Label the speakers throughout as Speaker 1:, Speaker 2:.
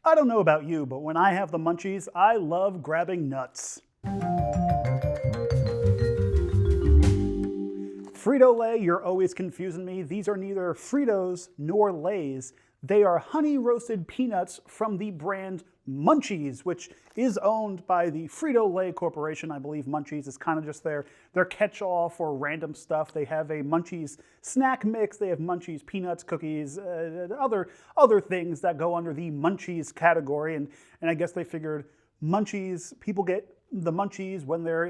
Speaker 1: I don't know about you, but when I have the munchies, I love grabbing nuts. Frito-Lay, you're always confusing me. These are neither Fritos nor Lays. They are honey roasted peanuts from the brand Munchies, which is owned by the Frito-Lay Corporation. I believe Munchies is kind of just their catch-all for random stuff. They have a Munchies snack mix. They have Munchies peanuts, cookies, other things that go under the Munchies category. And I guess they figured Munchies, people get the Munchies when they're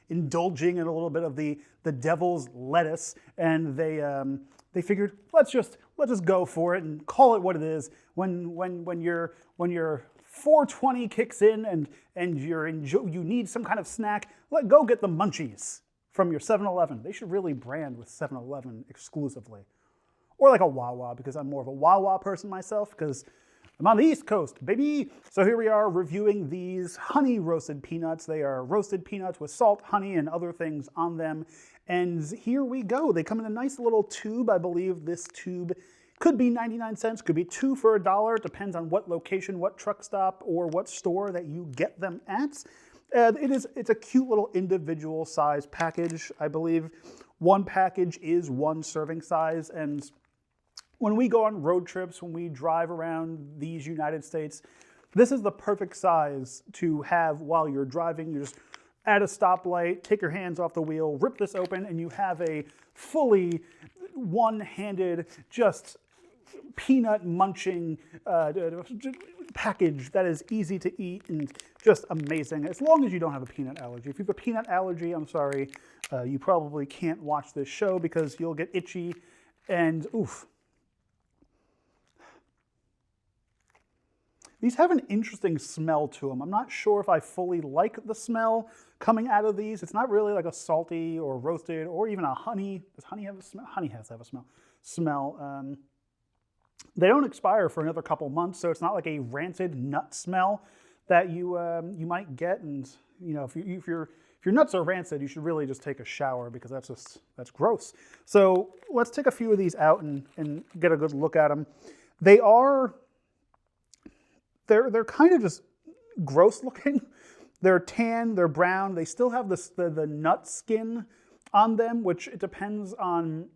Speaker 1: indulging in a little bit of the devil's lettuce, and they figured let's just go for it and call it what it is. When your 420 kicks in and you need some kind of snack, go get the Munchies from your 7-Eleven. They should really brand with 7-Eleven exclusively, or like a Wawa, because I'm more of a Wawa person myself, because I'm on the East Coast, baby. So here we are reviewing these honey roasted peanuts. They are roasted peanuts with salt, honey, and other things on them. And here we go. They come in a nice little tube. I believe this tube could be 99 cents, could be 2 for $1. It depends on what location, what truck stop, or what store that you get them at. It's a cute little individual size package. I believe one package is 1 serving size, and when we go on road trips, when we drive around these United States, this is the perfect size to have while you're driving. You just at a stoplight, take your hands off the wheel, rip this open, and you have a fully one-handed, just peanut munching package that is easy to eat and just amazing, as long as you don't have a peanut allergy. If you have a peanut allergy, I'm sorry, you probably can't watch this show because you'll get itchy and oof. These have an interesting smell to them. I'm not sure if I fully like the smell coming out of these. It's not really like a salty or roasted or even a honey. Does honey have a smell? Honey has to have a smell. They don't expire for another couple months, so it's not like a rancid nut smell that you might get. And you know, if your nuts are rancid, you should really just take a shower, because that's gross. So let's take a few of these out and get a good look at them. They're kind of just gross looking. They're tan, they're brown. They still have the nut skin on them, which it depends on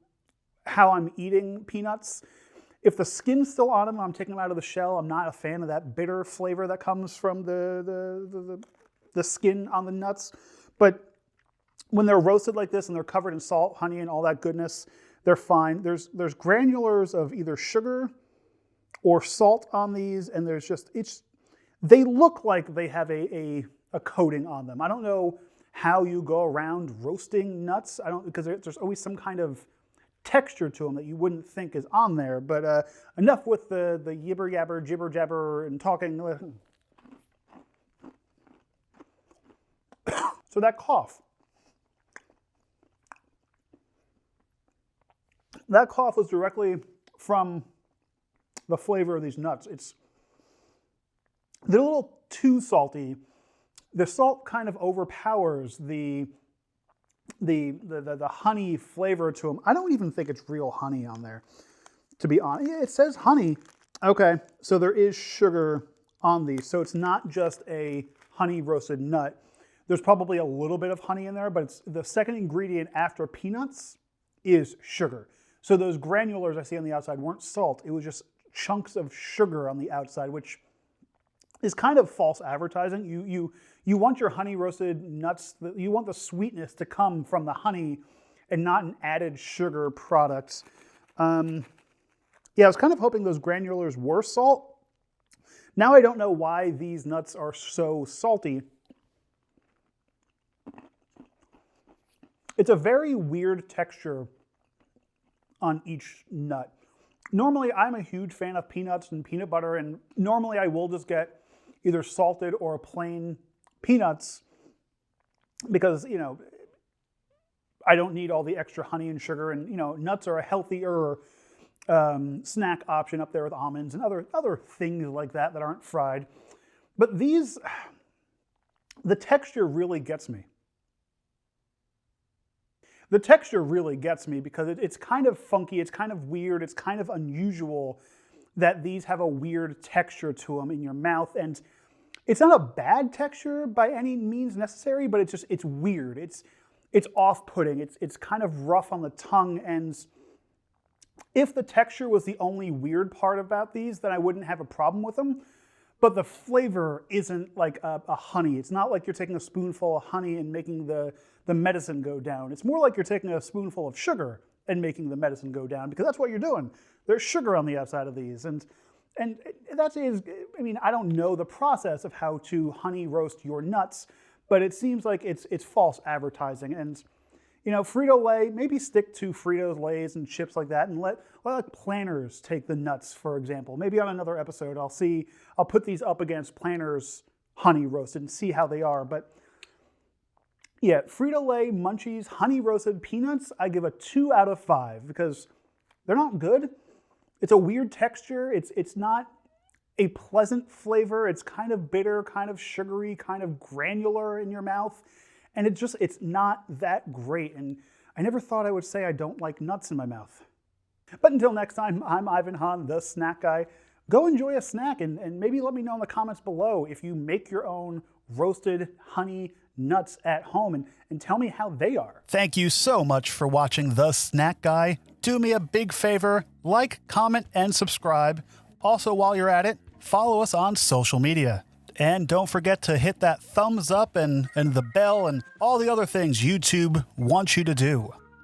Speaker 1: how I'm eating peanuts. If the skin's still on them, I'm taking them out of the shell. I'm not a fan of that bitter flavor that comes from the skin on the nuts. But when they're roasted like this and they're covered in salt, honey, and all that goodness, they're fine. There's granulars of either sugar or salt on these, and they look like they have a coating on them. I don't know how you go around roasting nuts. Because there's always some kind of texture to them that you wouldn't think is on there. But enough with the yibber yabber, jibber jabber, and talking. So that cough was directly from the flavor of these nuts. They're a little too salty. The salt kind of overpowers the honey flavor to them. I don't even think it's real honey on there, to be honest. Yeah, it says honey. Okay, so there is sugar on these. So it's not just a honey roasted nut. There's probably a little bit of honey in there, but it's the second ingredient after peanuts is sugar. So those granulars I see on the outside weren't salt. It was just chunks of sugar on the outside, which is kind of false advertising. You want your honey roasted nuts, you want the sweetness to come from the honey and not an added sugar product. Yeah, I was kind of hoping those granulars were salt. Now I don't know why these nuts are so salty. It's a very weird texture on each nut. Normally, I'm a huge fan of peanuts and peanut butter, and normally I will just get either salted or plain peanuts because, you know, I don't need all the extra honey and sugar, and, you know, nuts are a healthier snack option up there with almonds and other things like that aren't fried. But these, the texture really gets me. The texture really gets me because it's kind of funky, it's kind of weird, it's kind of unusual that these have a weird texture to them in your mouth. And it's not a bad texture by any means necessary, but it's weird. It's off-putting. It's kind of rough on the tongue. And if the texture was the only weird part about these, then I wouldn't have a problem with them. But the flavor isn't like a honey. It's not like you're taking a spoonful of honey and making the medicine go down. It's more like you're taking a spoonful of sugar and making the medicine go down, because that's what you're doing. There's sugar on the outside of these. And that is, I mean, I don't know the process of how to honey roast your nuts, but it seems like it's false advertising. And, you know, Frito-Lay, maybe stick to Frito-Lays and chips like that, and let like Planters take the nuts, for example. Maybe on another episode I'll put these up against Planters honey roasted and see how they are. But yeah, Frito-Lay Munchies honey roasted peanuts, I give a 2 out of 5 because they're not good. It's a weird texture. It's not a pleasant flavor. It's kind of bitter, kind of sugary, kind of granular in your mouth. And it's not that great. And I never thought I would say I don't like nuts in my mouth. But until next time, I'm Ivan Hahn, the snack guy. Go enjoy a snack and maybe let me know in the comments below if you make your own roasted honey nuts at home and tell me how they are. Thank you so much for watching The Snack Guy. Do me a big favor, like, comment, and subscribe. Also, while you're at it, follow us on social media. And don't forget to hit that thumbs up and the bell and all the other things YouTube wants you to do.